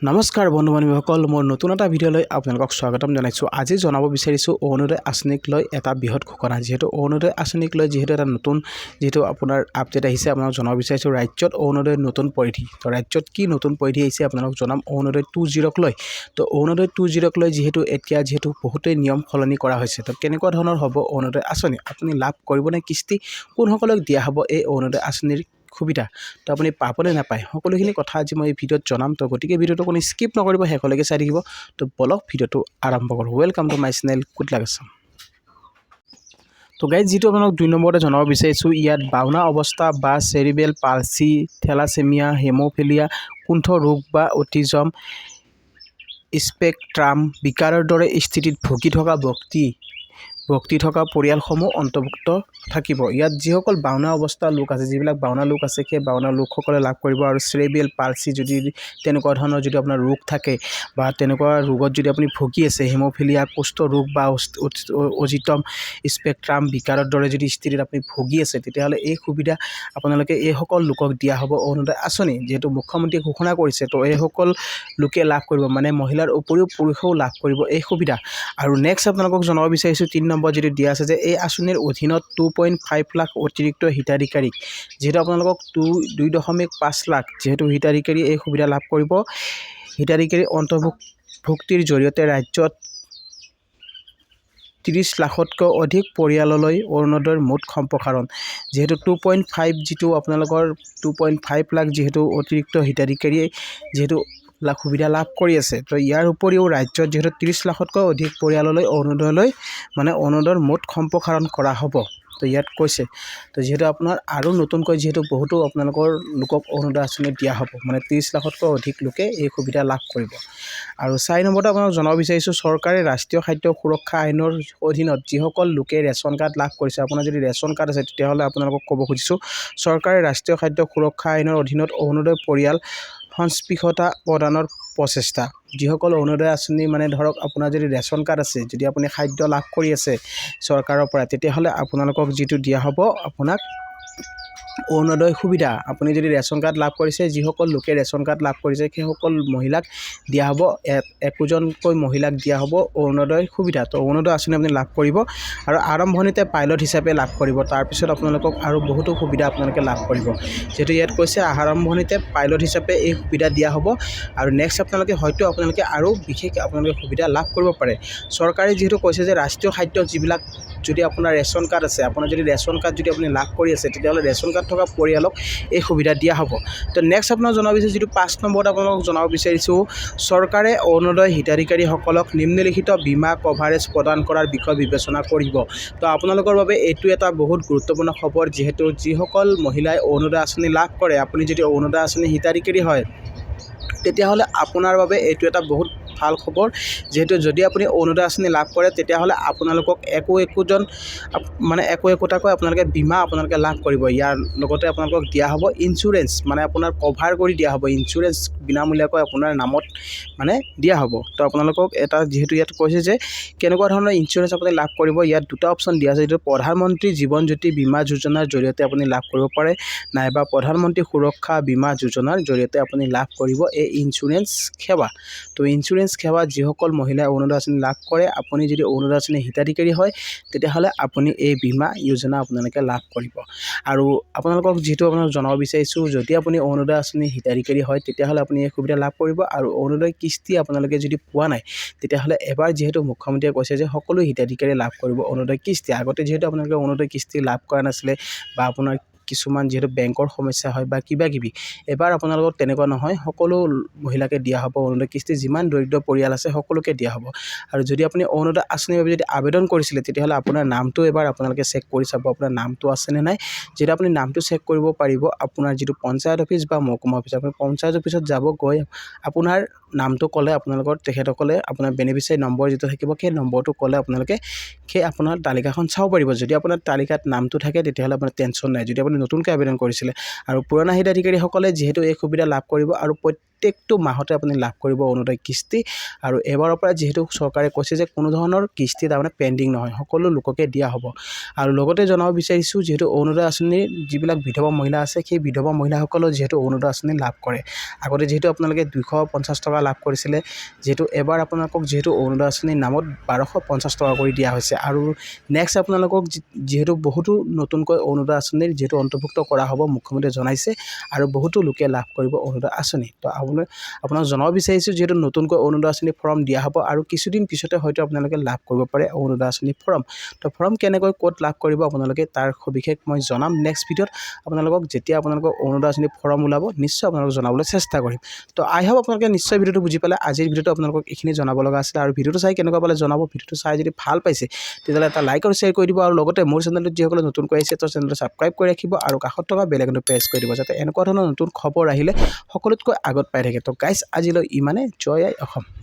নমস্কাৰ বন্ধু বান্ধৱীসকল, মোৰ নতুন এটা ভিডিঅ'লৈ আপোনালোকক স্বাগতম জনাইছোঁ। আজি জনাব বিচাৰিছোঁ অৰুণোদয় আঁচনিক লৈ এটা বৃহৎ ঘোষণা। যিহেতু অৰুণোদয় আঁচনিক লৈ এটা নতুন আপোনাৰ আপডেট আহিছে, আপোনালোকক জনাব বিচাৰিছোঁ ৰাজ্যত অৰুণোদয়ৰ নতুন পৰিধি। তো ৰাজ্যত কি নতুন পৰিধি আহিছে আপোনালোকক জনাম অৰুণোদয় 2.0ক লৈ। তো অৰুণোদয় 2.0ক লৈ এতিয়া বহুতেই নিয়ম সলনি কৰা হৈছে। তো কেনেকুৱা ধৰণৰ হ'ব অৰুণোদয় আঁচনি, আপুনি লাভ কৰিবনে কিস্তি, কোনসকলক দিয়া হ'ব এই অৰুণোদয় আঁচনিৰ সুবিধা, তো আপুনি পাবনে নাপায়, সকলোখিনি কথা আজি মই এই ভিডিঅ'ত জনাম। তো গতিকে ভিডিঅ'টো আপুনি স্কিপ নকৰিব, শেষলৈকে চাই থাকিব। তো বলক ভিডিঅ'টো আৰম্ভ কৰোঁ। ৱেলকাম টু মাই চেনেল কুটলাক আছাম। তো গাইজ, যিটো আপোনাক 2 নম্বৰতে জনাব বিচাৰিছোঁ, ইয়াত বাওনা অৱস্থা বা চেৰিবেল পালচি, থেলাছেমিয়া, হেম'ফিলিয়া, কুণ্ঠ ৰোগ বা অটিজম স্পেকট্ৰাম বিকাৰৰ দৰে স্থিতিত ভুগি থকা ব্যক্তি থকা পৰিয়ালসমূহ অন্তৰ্ভুক্ত থাকিব। ইয়াত যিসকল বাওনা অৱস্থাৰ লোক আছে, যিবিলাক বাওনা লোক আছে, সেই বাওনা লোকসকলে লাভ কৰিব। আৰু চেৰিবেল পালচি যদি তেনেকুৱা ধৰণৰ যদি আপোনাৰ ৰোগ থাকে বা তেনেকুৱা ৰোগত যদি আপুনি ভুগি আছে, হেম'ফিলিয়া, কুষ্ঠ ৰোগ বা অটিজম স্পেকট্ৰাম বিকাৰৰ দৰে যদি স্থিতিত আপুনি ভুগি আছে, তেতিয়াহ'লে এই সুবিধা আপোনালোকে এইসকল লোকক দিয়া হ'ব অৰুণোদয় আঁচনি। যিহেতু মুখ্যমন্ত্ৰীয়ে ঘোষণা কৰিছে, তো এইসকল লোকে লাভ কৰিব, মানে মহিলাৰ উপৰিও পুৰুষেও লাভ কৰিব এই সুবিধা। আৰু নেক্সট আপোনালোকক জনাব বিচাৰিছোঁ 3 নম্বৰ যিটো দিয়া আছে, যে এই আঁচনিৰ অধীনত 2.5 লাখ অতিৰিক্ত হিতাধিকাৰীক, যিহেতু আপোনালোকক 2.5 লাখ যিহেতু হিতাধিকাৰী এই সুবিধা লাভ কৰিব। হিতাধিকাৰী অন্তৰ্ভুক্তিৰ জৰিয়তে ৰাজ্যত 30 লাখতকৈ অধিক পৰিয়াললৈ অৰুণোদয়ৰ মুঠ সম্প্ৰসাৰণ। যিহেতু 2.5 যিটো আপোনালোকৰ 2.5 লাখ যিহেতু অতিৰিক্ত হিতাধিকাৰীয়ে যিহেতু সুবিধা লাভ কৰি আছে, তো ইয়াৰ উপৰিও ৰাজ্যত যিহেতু 30 লাখতকৈ অধিক পৰিয়াললৈ অৰুণোদয়ৰ মুঠ সম্প্ৰসাৰণ কৰা হ'ব। তো ইয়াত কৈছে, তো যিহেতু আপোনাৰ আৰু নতুনকৈ বহুতো আপোনালোকৰ লোকক অৰুণোদয় আঁচনি দিয়া হ'ব, মানে 30 লাখতকৈ অধিক লোকে এই সুবিধা লাভ কৰিব। আৰু 4 নম্বৰতে আপোনাক জনাব বিচাৰিছোঁ, চৰকাৰে ৰাষ্ট্ৰীয় খাদ্য সুৰক্ষা আইনৰ অধীনত যিসকল লোকে ৰেচন কাৰ্ড লাভ কৰিছে, আপোনাৰ যদি ৰেচন কাৰ্ড আছে, তেতিয়াহ'লে আপোনালোকক ক'ব খুজিছোঁ, চৰকাৰে ৰাষ্ট্ৰীয় খাদ্য সুৰক্ষা আইনৰ অধীনত অৰুণোদয় পৰিয়াল সংস্পৃশতা প্ৰদানৰ প্ৰচেষ্টা। যিসকল অৰুণোদয় আঁচনি ধৰক আপোনাৰ যদি ৰেচন কাৰ্ড আছে, যদি আপুনি খাদ্য লাভ কৰি আছে চৰকাৰৰ পৰা, তেতিয়াহ'লে আপোনালোকক যিটো দিয়া হ'ব আপোনাক অৰুণোদয় সুবিধা। আপুনি যদি ৰেচন কাৰ্ড লাভ কৰিছে, যিসকল লোকে ৰেচন কাৰ্ড লাভ কৰিছে, সেইসকল মহিলাক দিয়া হ'ব, 21জনকৈ মহিলাক দিয়া হ'ব অৰুণোদয় সুবিধা। তো অৰুণোদয় আঁচনি আপুনি লাভ কৰিব আৰু আৰম্ভণিতে পাইলট হিচাপে লাভ কৰিব। তাৰপিছত আপোনালোকক আৰু বহুতো সুবিধা আপোনালোকে লাভ কৰিব। যিহেতু ইয়াত কৈছে আৰম্ভণিতে পাইলট হিচাপে এই সুবিধা দিয়া হ'ব, আৰু নেক্সট আপোনালোকে আৰু বিশেষ সুবিধা লাভ কৰিব পাৰে। চৰকাৰে যিহেতু কৈছে যে ৰাষ্ট্ৰীয় খাদ্য যিবিলাক যদি আপোনাৰ ৰেচন কাৰ্ড আছে, আপোনাৰ যদি ৰেচন কাৰ্ড যদি আপুনি লাভ কৰি আছে, তেতিয়াহ'লে ৰেচন কাৰ্ড থকা পৰিয়ালক এই সুবিধা দিয়া হ'ব। তো নেক্সট আপোনাক জনাব বিচাৰিছোঁ, যিটো 5 নম্বৰত আপোনালোকক জনাব বিচাৰিছোঁ, চৰকাৰে অৰুণোদয় হিতাধিকাৰীসকলক নিম্নলিখিত বীমা কভাৰেজ প্ৰদান কৰাৰ বিষয়ে বিবেচনা কৰিব। তো আপোনালোকৰ বাবে এইটো এটা বহুত গুৰুত্বপূৰ্ণ খবৰ। যিহেতু যিসকল মহিলাই অৰুণোদয় আঁচনি লাভ কৰে, আপুনি যদি অৰুণোদয় আঁচনি হিতাধিকাৰী হয়, তেতিয়াহ'লে আপোনাৰ বাবে এইটো এটা বহুত ভাল খবৰ। যিহেতু যদি আপুনি অৰুণোদয় আঁচনি লাভ কৰে, তেতিয়াহ'লে আপোনালোকক একোটাকৈ আপোনালোকে বীমা লাভ কৰিব। ইয়াৰ লগতে আপোনালোকক দিয়া হ'ব ইঞ্চুৰেঞ্চ, আপোনাৰ কভাৰ কৰি দিয়া হ'ব, ইঞ্চুৰেঞ্চ বিনামূলীয়াকৈ আপোনাৰ নামত দিয়া হ'ব। তো আপোনালোকক যিহেতু ইয়াত কৈছে যে কেনেকুৱা ধৰণৰ ইঞ্চুৰেঞ্চ আপুনি লাভ কৰিব, ইয়াত 2টা অপশ্যন দিয়া আছে। যিটো প্ৰধানমন্ত্ৰী জীৱন জ্যোতি বীমা যোজনাৰ জৰিয়তে আপুনি লাভ কৰিব পাৰে, নাইবা প্ৰধানমন্ত্ৰী সুৰক্ষা বীমা যোজনাৰ জৰিয়তে আপুনি লাভ কৰিব এই ইঞ্চুৰেঞ্চ সেৱা। তো ইঞ্চুৰেঞ্চ সেৱা যিসকল মহিলাই অৰুণোদয় আঁচনি লাভ কৰে, আপুনি যদি অৰুণোদয় আঁচনি হিতাধিকাৰী হয়, তেতিয়াহ'লে আপুনি এই বীমা যোজনা আপোনালোকে লাভ কৰিব। আৰু আপোনালোকক জনাব বিচাৰিছোঁ, যদি আপুনি অৰুণোদয় আঁচনি হিতাধিকাৰী হয়, তেতিয়াহ'লে আপুনি এই সুবিধা লাভ কৰিব। আৰু অৰুণোদয় কিস্তি আপোনালোকে যদি পোৱা নাই, তেতিয়াহ'লে এবাৰ যিহেতু মুখ্যমন্ত্ৰীয়ে কৈছে যে সকলো হিতাধিকাৰী লাভ কৰিব অৰুণোদয় কিস্তি। আগতে যিহেতু আপোনালোকে অৰুণোদয় কিস্তি লাভ কৰা নাছিলে, বা আপোনাৰ কিছুমান যিহেতু বেংকৰ সমস্যা হয় বা কিবাকিবি, এবাৰ আপোনালোকক তেনেকুৱা নহয়, সকলো মহিলাকে দিয়া হ'ব অৰুণোদয় কিস্তি। যিমান দৰিদ্ৰ পৰিয়াল আছে সকলোকে দিয়া হ'ব। আৰু যদি আপুনি অৰুণোদয় আঁচনিৰ বাবে যদি আবেদন কৰিছিলে, তেতিয়াহ'লে আপোনাৰ নামটো এবাৰ আপোনালোকে চেক কৰি চাব, আপোনাৰ নামটো আছেনে নাই। যেতিয়া আপুনি নামটো চেক কৰিব পাৰিব, আপোনাৰ যিটো পঞ্চায়ত অফিচ বা মহকুমা অফিচ, আপুনি পঞ্চায়ত অফিচত যাব, গৈ আপোনাৰ নামটো ক'লে তেখেতসকলে আপোনাৰ বেনিফিচিয়াৰী নম্বৰ যিটো থাকিব, সেই নম্বৰটো ক'লে আপোনালোকে আপোনাৰ তালিকাখন চাব পাৰিব। যদি আপোনাৰ তালিকাত নামটো থাকে, তেতিয়াহ'লে আপোনাৰ টেনশ্যন নাই, যদি আপুনি নতুনকৈ আবেদন কৰিছিলে। আৰু পুৰণা হিতাধিকাৰীসকলে যিহেতু এই সুবিধা লাভ কৰিব, আৰু প্ৰত্যেকটো মাহতে আপুনি লাভ কৰিব অৰুণোদয় কিস্তি আৰু এবাৰৰ পৰা যিহেতু চৰকাৰে কৈছে যে কোনো ধৰণৰ কিস্তি তাৰমানে পেণ্ডিং নহয় সকলো লোককে দিয়া হ'ব আৰু লগতে জনাব বিচাৰিছোঁ যিহেতু অৰুণোদয় আঁচনিৰ যিবিলাক বিধৱা মহিলা আছে সেই বিধৱা মহিলাসকলেও যিহেতু অৰুণোদয় আঁচনি লাভ কৰে আগতে যিহেতু আপোনালোকে 250 টকা লাভ কৰিছিলে যিহেতু এবাৰ আপোনালোকক যিহেতু অৰুণোদয় আঁচনিৰ নামত 1250 টকা কৰি দিয়া হৈছে আৰু নেক্সট আপোনালোকক যিহেতু বহুতো নতুনকৈ অৰুণোদয় আঁচনিৰ যিহেতু অন্তৰ্ভুক্ত কৰা হ'ব মুখ্যমন্ত্ৰীয়ে জনাইছে আৰু বহুতো লোকে লাভ কৰিব অৰুণোদয় আঁচনি তো আপোনাক জনাব বিচাৰিছোঁ যিহেতু নতুনকৈ অৰুণোদয় আঁচনিৰ ফৰ্ম দিয়া হ'ব আৰু কিছুদিন পিছতে হয়তো আপোনালোকে লাভ কৰিব পাৰে অৰুণোদয় আঁচনিৰ ফৰ্ম তো ফৰ্ম কেনেকৈ ক'ত লাভ কৰিব আপোনালোকে তাৰ সবিশেষ মই জনাম নেক্সট ভিডিঅ'ত আপোনালোকক যেতিয়া আপোনালোকৰ অৰুণোদয় আঁচনিৰ ফৰ্ম ওলাব নিশ্চয় আপোনালোকক জনাবলৈ চেষ্টা কৰিম তো আই হোপ আপোনালোকে নিশ্চয় ভিডিঅ'টো বুজি পালে আজিৰ ভিডিঅ'টো আপোনালোকক এইখিনি জনাব লগা আছিলে আৰু ভিডিঅ'টো চাই কেনেকুৱা পালে জনাব ভিডিঅ'টো চাই যদি ভাল পাইছে তেতিয়াহ'লে এটা লাইক আৰু শ্বেয়াৰ কৰি দিব আৰু লগতে মোৰ চেনেলটোত যিসকলে নতুনকৈ আহিছে তো চেনেলটো ছাবস্ক্ৰাইব কৰি ৰাখিব আৰু কাষত থকা বেল আইকনটো প্ৰেছ কৰি দিব যাতে এনেকুৱা ধৰণৰ নতুন খবৰ আহিলে সকলোতকৈ আগত পাই থাকে তো গাইজ আজিলৈ ইমানে জয় আই অসম।